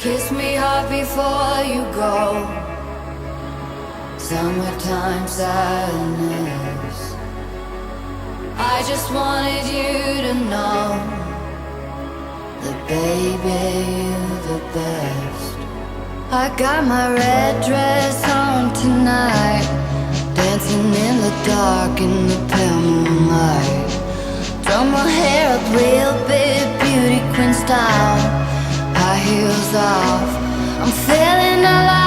Kiss me hard before you go. Summertime sadness. I just wanted you to know that baby, you're the best. I got my red dress on tonight, dancing in the dark in the pale moonlight. Done my hair up real big, beauty queen style. High heels off, I'm feeling alive.